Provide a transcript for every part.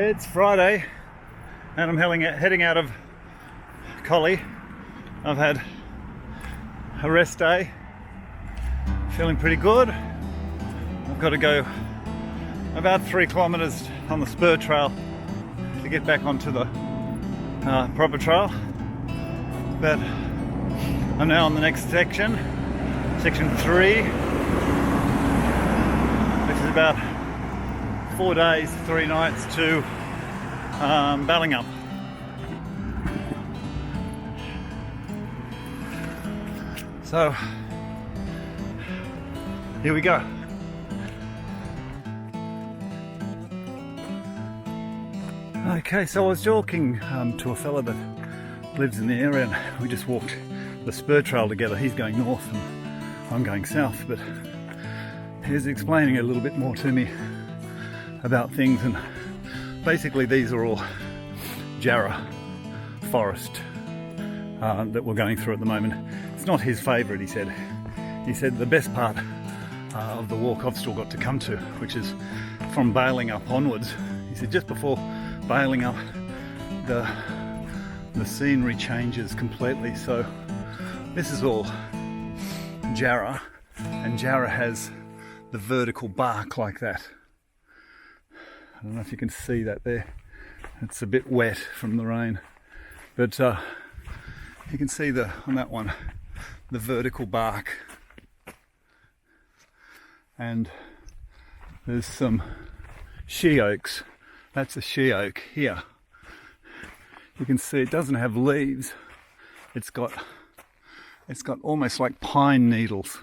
It's Friday and I'm heading out of Collie. I've had a rest day, feeling pretty good. I've got to go about 3 kilometres on the spur trail to get back onto the proper trail, but I'm now on the next section 3, which is about 4 days, 3 nights to Balingup. So here we go. Okay, so I was talking to a fella that lives in the area, and we just walked the spur trail together. He's going north and I'm going south, but he's explaining a little bit more to me about things, and basically these are all Jarrah forest that we're going through at the moment. It's not his favourite, he said. He said the best part of the walk I've still got to come to, which is from Balingup onwards. He said just before Balingup the scenery changes completely. So this is all Jarrah, and Jarrah has the vertical bark like that. I don't know if you can see that there. It's a bit wet from the rain, but you can see on that one the vertical bark, and there's some she oaks. That's a she oak here. You can see it doesn't have leaves. It's got almost like pine needles.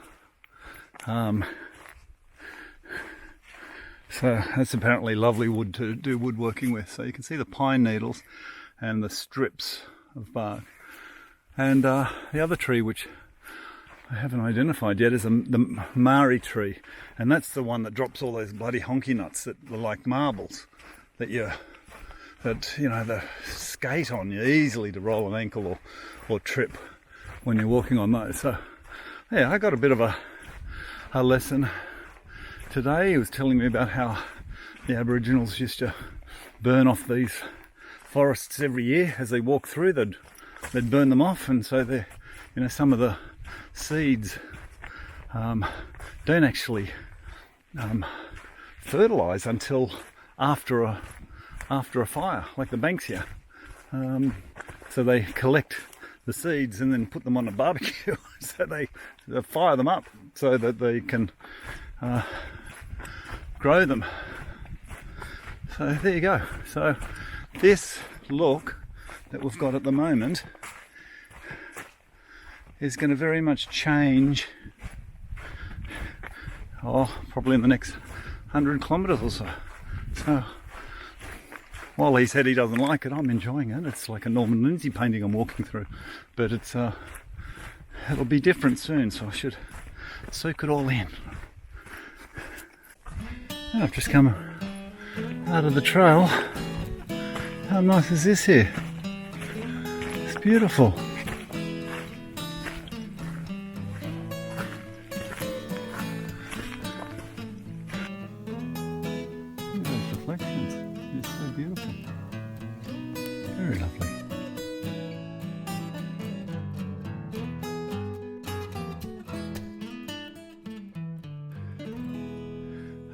So that's apparently lovely wood to do woodworking with. So you can see the pine needles and the strips of bark. And the other tree, which I haven't identified yet, is the Mari tree. And that's the one that drops all those bloody honky nuts that are like marbles that they skate on you easily to roll an ankle or trip when you're walking on those. So yeah, I got a bit of a lesson today. He was telling me about how the Aboriginals used to burn off these forests every year as they walked through. They'd burn them off, and so some of the seeds don't actually fertilise until after a fire, like the banks here. So they collect the seeds and then put them on a barbecue. So they fire them up so that they can grow them. So there you go. So this look that we've got at the moment is going to very much change, probably in the next 100 kilometres or so. So while he said he doesn't like it, I'm enjoying it. It's like a Norman Lindsay painting I'm walking through, but it'll be different soon, so I should soak it all in. I've just come out of the trail. How nice is this here? It's beautiful. Those reflections, it's so beautiful. Very lovely.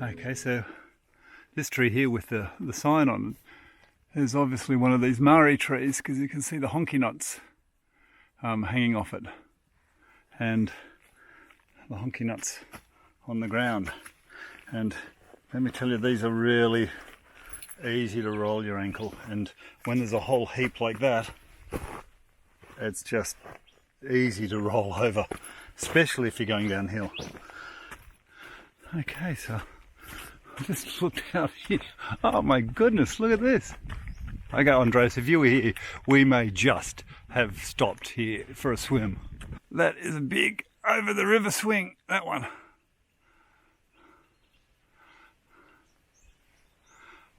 Okay, so this tree here with the sign on it is obviously one of these Mari trees, because you can see the honky nuts hanging off it, and the honky nuts on the ground. And let me tell you, these are really easy to roll your ankle, and when there's a whole heap like that, it's just easy to roll over, especially if you're going downhill. Okay, so I just looked out here. Oh my goodness, look at this. Okay, Andres, if you were here, we may just have stopped here for a swim. That is a big over the river swing, that one.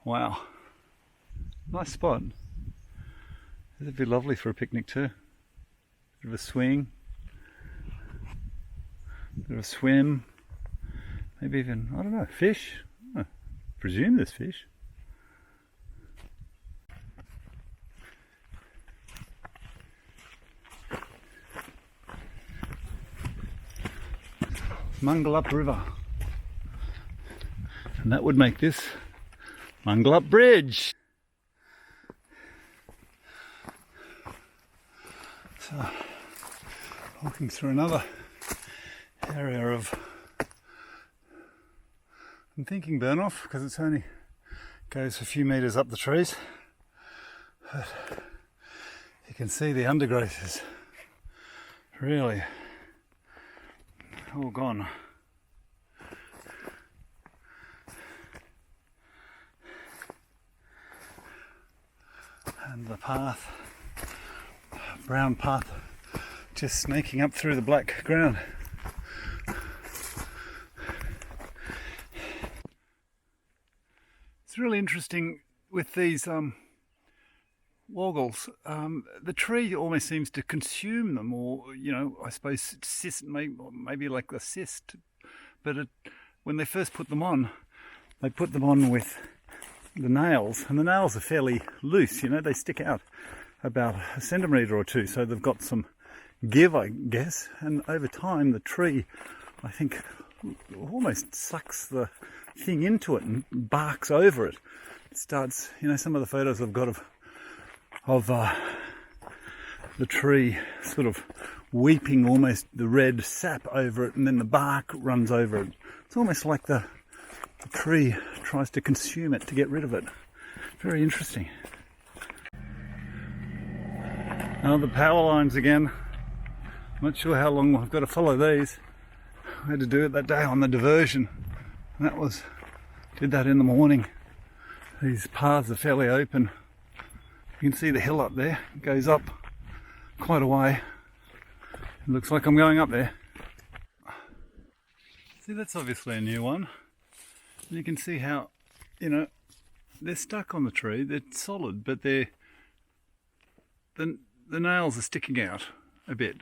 Wow. Nice spot. It'd be lovely for a picnic too. Bit of a swing. Bit of a swim. Maybe even, I don't know, fish. I presume there's fish. Balingup River. And that would make this Balingup Bridge. So, walking through another area of, I'm thinking burn off, because it's only goes a few metres up the trees. But you can see the undergrowth is really all gone. And the path, brown path, just sneaking up through the black ground. It's really interesting with these woggles. The tree almost seems to consume them, or I suppose maybe like a cyst. But when they first put them on, they put them on with the nails, and the nails are fairly loose. They stick out about a centimetre or two, so they've got some give, I guess. And over time, the tree, I think, almost sucks the thing into it and barks over it. It starts, some of the photos I've got of the tree sort of weeping almost the red sap over it, and then the bark runs over it. It's almost like the tree tries to consume it to get rid of it. Very interesting. Now the power lines again. I'm not sure how long I've got to follow these. I had to do it that day on the diversion, and did that in the morning. These paths are fairly open. You can see the hill up there. It goes up quite a way. It looks like I'm going up there. See, that's obviously a new one. And you can see how, they're stuck on the tree. They're solid, but the nails are sticking out a bit.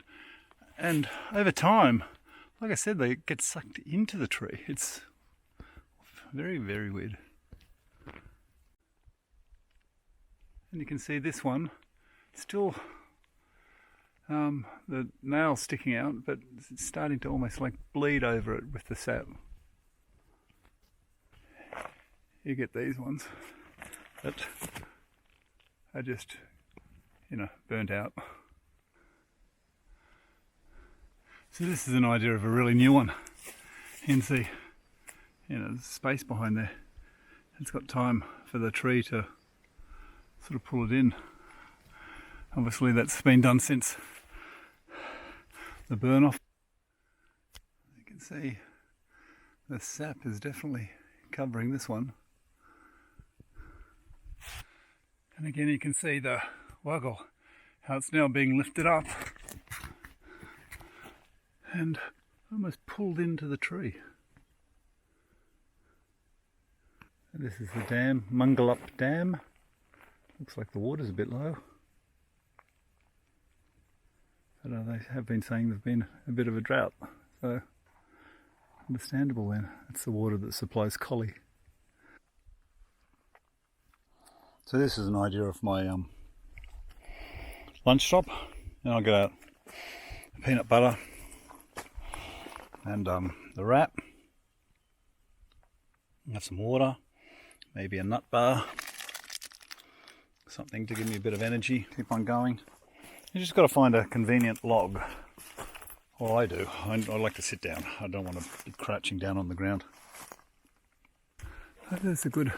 And over time, like I said, they get sucked into the tree. It's very, very weird. And you can see this one, still the nails sticking out, but it's starting to almost like bleed over it with the sap. You get these ones that are just, burnt out. So this is an idea of a really new one. You can see, there's space behind there. It's got time for the tree to sort of pull it in. Obviously that's been done since the burn off. You can see the sap is definitely covering this one. And again you can see the woggle, how it's now being lifted up and almost pulled into the tree. And this is the dam, Balingup Dam. Looks like the water's a bit low. But they have been saying there's been a bit of a drought, so understandable then. It's the water that supplies Collie. So this is an idea of my lunch stop, and I'll get out peanut butter and the wrap. Have some water, maybe a nut bar, something to give me a bit of energy, keep on going. You just got to find a convenient log. Well, I do. I like to sit down. I don't want to be crouching down on the ground. There's a good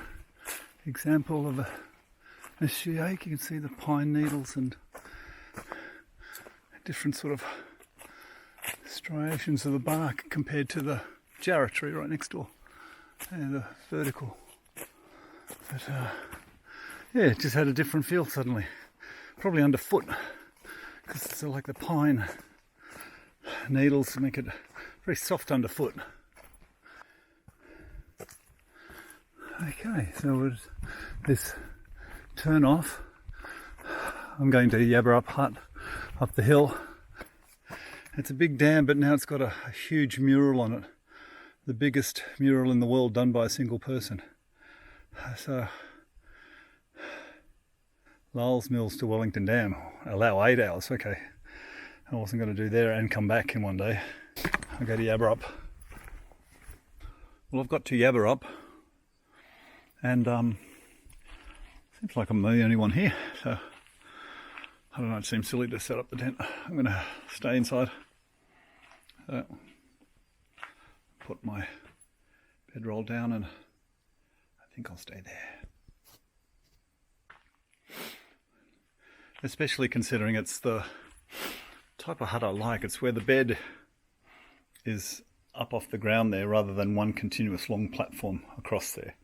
example of a sheake. You can see the pine needles and different sort of striations of the bark compared to the jarrah tree right next door. And the vertical. But yeah, it just had a different feel suddenly. Probably underfoot, because it's like the pine needles make it very soft underfoot. Okay, so with this turn off, I'm going to Bibbulmun Hut up the hill. It's a big dam, but now it's got a huge mural on it. The biggest mural in the world done by a single person. So, Lowell's Mills to Wellington Dam, allow 8 hours, okay. I wasn't going to do there and come back in one day. I'll go to Bibbulmun. Well, I've got to Bibbulmun, and seems like I'm the only one here, so I don't know, it seems silly to set up the tent. I'm going to stay inside. So, put my bedroll down and I think I'll stay there. Especially considering it's the type of hut I like. It's where the bed is up off the ground there rather than one continuous long platform across there.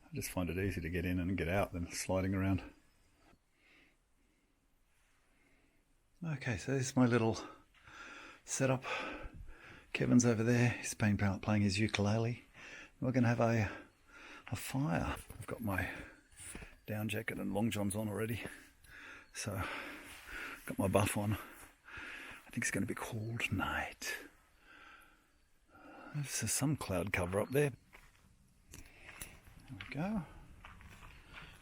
I just find it easy to get in and get out than sliding around. Okay, so this is my little setup. Kevin's over there, he's playing his ukulele. We're going to have a fire. I've got my down jacket and long johns on already, so got my buff on. I think it's going to be cold tonight. There's some cloud cover up there. There we go.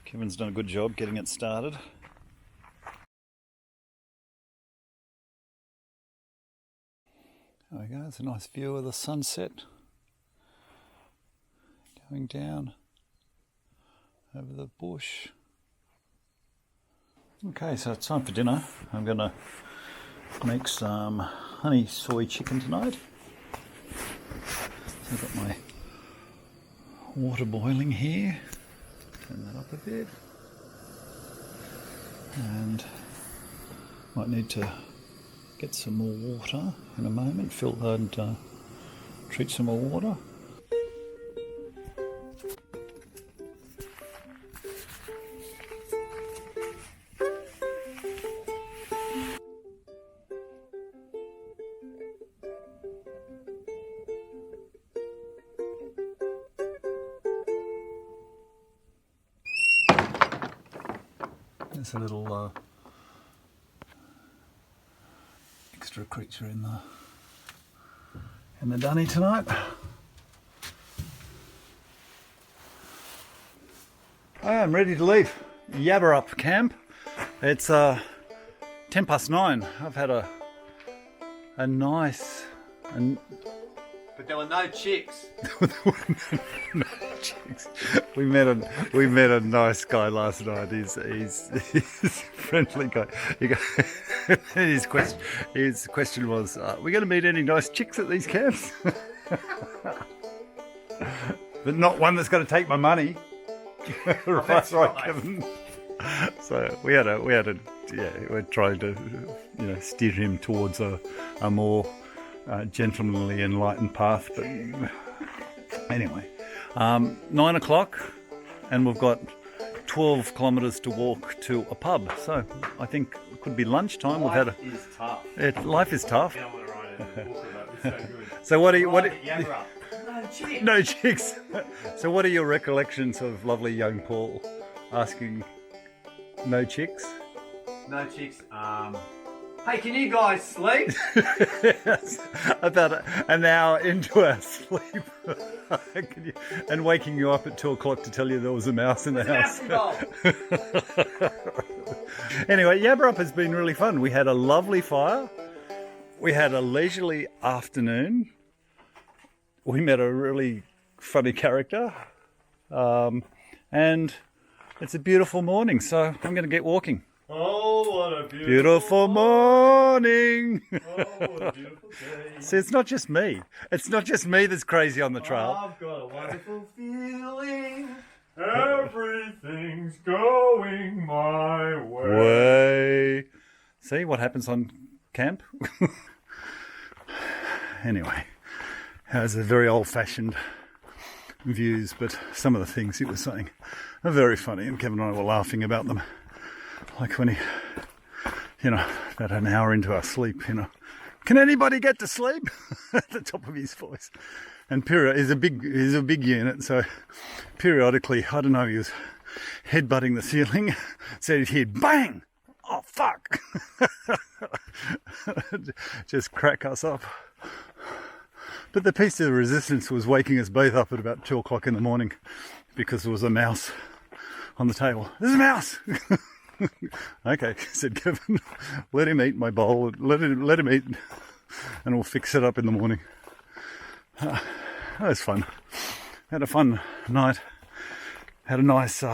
Kevin's done a good job getting it started. There we go, it's a nice view of the sunset going down over the bush. Okay, so it's time for dinner. I'm going to make some honey soy chicken tonight. So I've got my water boiling here. Turn that up a bit. And might need to get some more water in a moment. Fill and treat some more water. There's a little extra creature in the dunny tonight. I am ready to leave Bibbulmun camp. It's 9:10. I've had a nice but there were no chicks. No chicks. We met a nice guy last night. He's a friendly guy. His question was, "Are we going to meet any nice chicks at these camps?" But not one that's going to take my money. right, Kevin. So we're trying to steer him towards a more gentlemanly, enlightened path. But anyway, 9 o'clock, and we've got 12 kilometres to walk to a pub. So I think it could be lunchtime. Life is tough. Life is tough. Yeah, I want to write a book about this. So good. So what are you? Bibbulmun. No chicks. No chicks. So what are your recollections of lovely young Paul asking no chicks? No chicks. Hey, can you guys sleep? Yes, about an hour into our sleep, and waking you up at 2 o'clock to tell you there was a mouse in the house. Anyway, Bibbulmun has been really fun. We had a lovely fire. We had a leisurely afternoon. We met a really funny character, and it's a beautiful morning. So I'm going to get walking. Oh, what a Beautiful morning. Oh, what a beautiful day. See, it's not just me. It's not just me that's crazy on the trail. I've got a wonderful feeling. Everything's going my way. See what happens on camp? Anyway, it was a very old-fashioned views, but some of the things he was saying are very funny, and Kevin and I were laughing about them. Like when he, about an hour into our sleep, can anybody get to sleep? At the top of his voice. And he's a big unit, so periodically, I don't know, he was headbutting the ceiling, so he'd hear bang! Oh, fuck! Just crack us up. But the piece of resistance was waking us both up at about 2 o'clock in the morning because there was a mouse on the table. There's a mouse! Okay, said Kevin, let him eat my bowl, let him eat, and we'll fix it up in the morning. That was fun. Had a fun night. Had a nice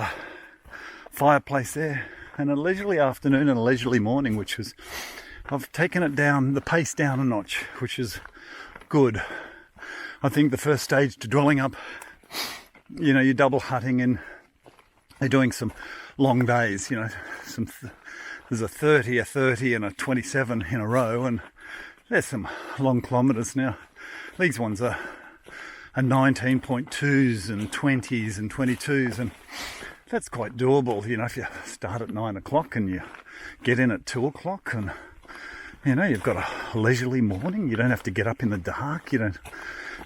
fireplace there, and a leisurely afternoon and a leisurely morning, which was, I've taken it down, the pace down a notch, which is good. I think the first stage to dwelling up, you know, you're double hutting and they're doing some long days, you know, there's a 30 and a 27 in a row, and there's some long kilometres now. These ones are 19.2s and 20s and 22s, and that's quite doable, you know, if you start at 9 o'clock and you get in at 2 o'clock, and you know, you've got a leisurely morning. You don't have to get up in the dark. You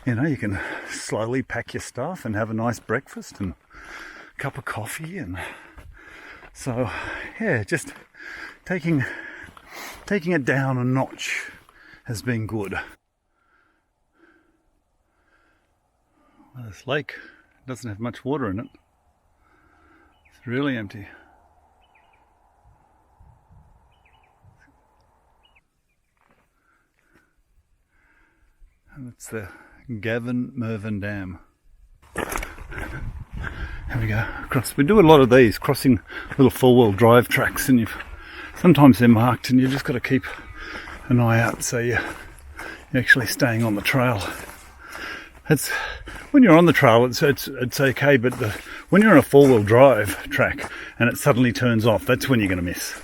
know, you can slowly pack your stuff and have a nice breakfast and a cup of coffee. And so, yeah, just taking it down a notch has been good. Well, this lake doesn't have much water in it. It's really empty. And it's the Gavin Mervyn Dam. Here we go. We do a lot of these, crossing little four-wheel drive tracks, and sometimes they're marked and you've just got to keep an eye out so you're actually staying on the trail. When you're on the trail, it's okay, but when you're on a four-wheel drive track and it suddenly turns off, that's when you're going to miss.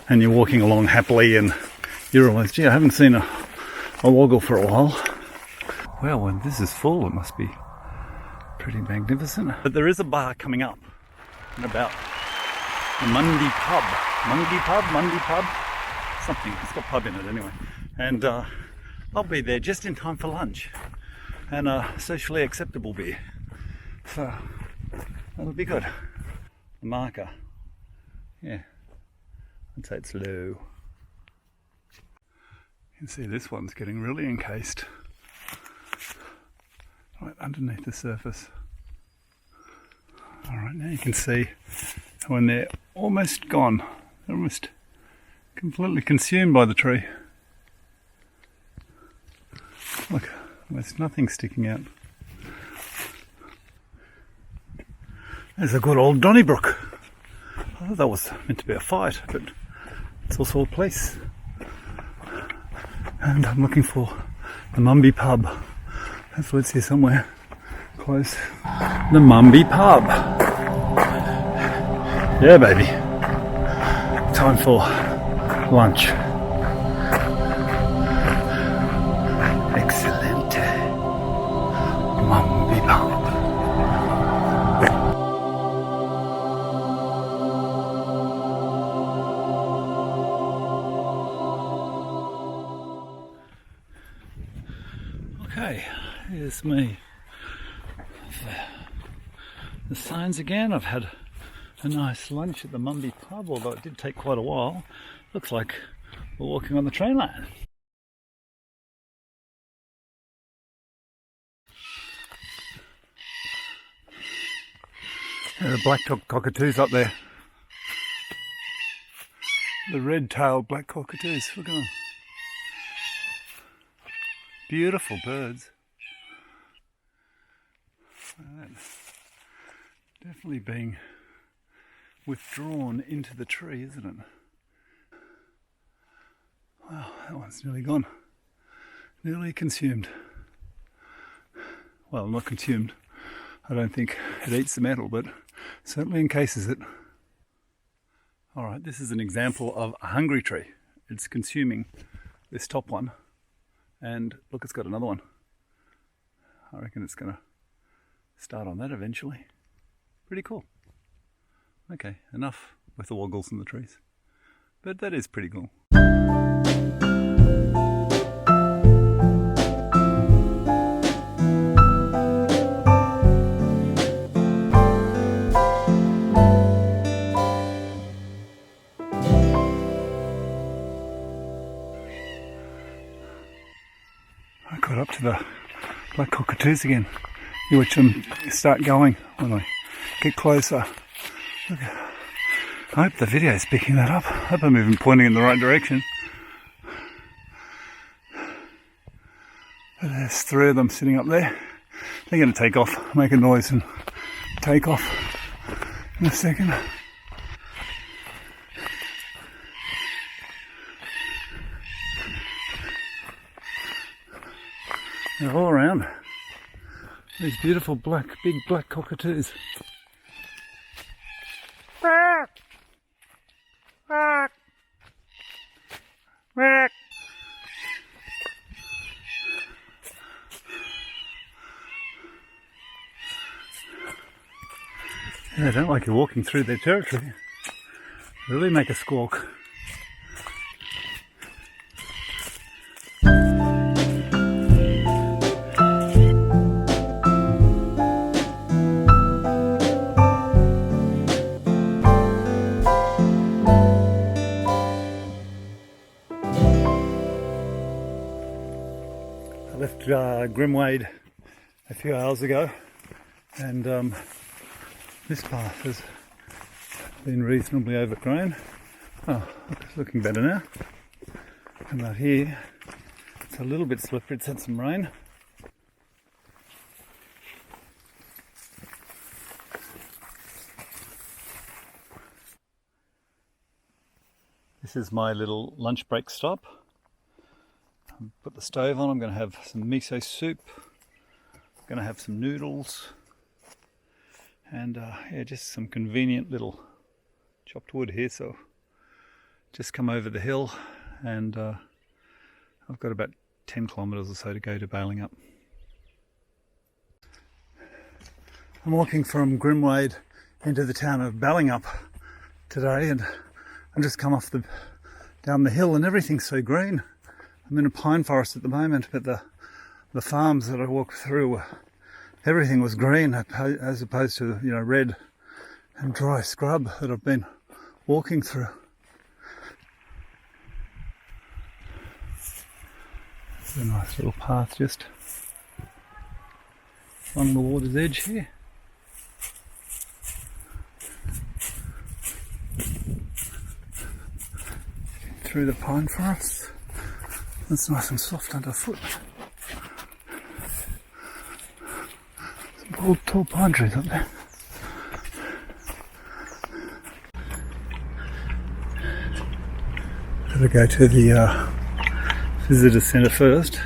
And you're walking along happily and you realise, gee, I haven't seen a woggle for a while. Well, when this is full, it must be pretty magnificent. But there is a bar coming up in about the Monday Pub. Monday Pub? Something. It's got pub in it anyway. And I'll be there just in time for lunch. And a socially acceptable beer. So, that'll be good. The marker. Yeah. I'd say it's low. You can see this one's getting really encased. Right underneath the surface. Alright, now you can see when they're almost gone. They're almost completely consumed by the tree. Look, there's nothing sticking out. There's a good old Donnybrook. I thought that was meant to be a fight, but it's also a place. And I'm looking for the Mumby Pub. Hopefully it's here somewhere close. The Mumby Pub. Yeah, baby. Time for lunch. Excellent. Mumby Pub. Okay, here's me. The signs again. I've had a nice lunch at the Mumby Pub, although it did take quite a while. Looks like we're walking on the train line. There are black cockatoos up there. The red-tailed black cockatoos. Look at them. Beautiful birds. Definitely being withdrawn into the tree, isn't it? Wow, that one's nearly gone. Nearly consumed. Well, not consumed. I don't think it eats the metal, but certainly encases it. Alright, this is an example of a hungry tree. It's consuming this top one. And look, it's got another one. I reckon it's going to start on that eventually. Pretty cool. Okay, enough with the woggles and the trees. But that is pretty cool. I got up to the black cockatoos again. You watch them start going when I get closer. Look, I hope the video is picking that up. I hope I'm even pointing in the right direction. But there's 3 of them sitting up there. They're going to take off, make a noise and take off in a second. They're all around. These beautiful big black cockatoos. Yeah, I don't like you walking through their territory. They really make a squawk. I left Grimwade a few hours ago, and this path has been reasonably overgrown. Oh, it's looking better now. And out here, it's a little bit slippery, it's had some rain. This is my little lunch break stop. Put the stove on, I'm going to have some miso soup, I'm going to have some noodles, and yeah, just some convenient little chopped wood here. So just come over the hill, and I've got about 10 kilometres or so to go to Balingup. I'm walking from Grimwade into the town of Balingup today, and I've just come off down the hill, and everything's so green. I'm in a pine forest at the moment, but the farms that I walked through, everything was green as opposed to, you know, red and dry scrub that I've been walking through. It's a nice little path just along the water's edge here. Through the pine forest. It's nice and soft underfoot. Some old tall pine trees up there. Gotta go to the visitor centre first.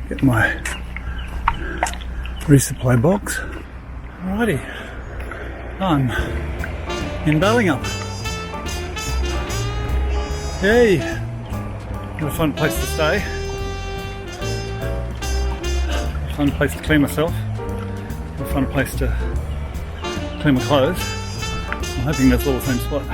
Get my resupply box. Alrighty, I'm in Balingup. Yay! Got a fun place to stay. A fun place to clean myself. A fun place to clean my clothes. I'm hoping that's all the same spot.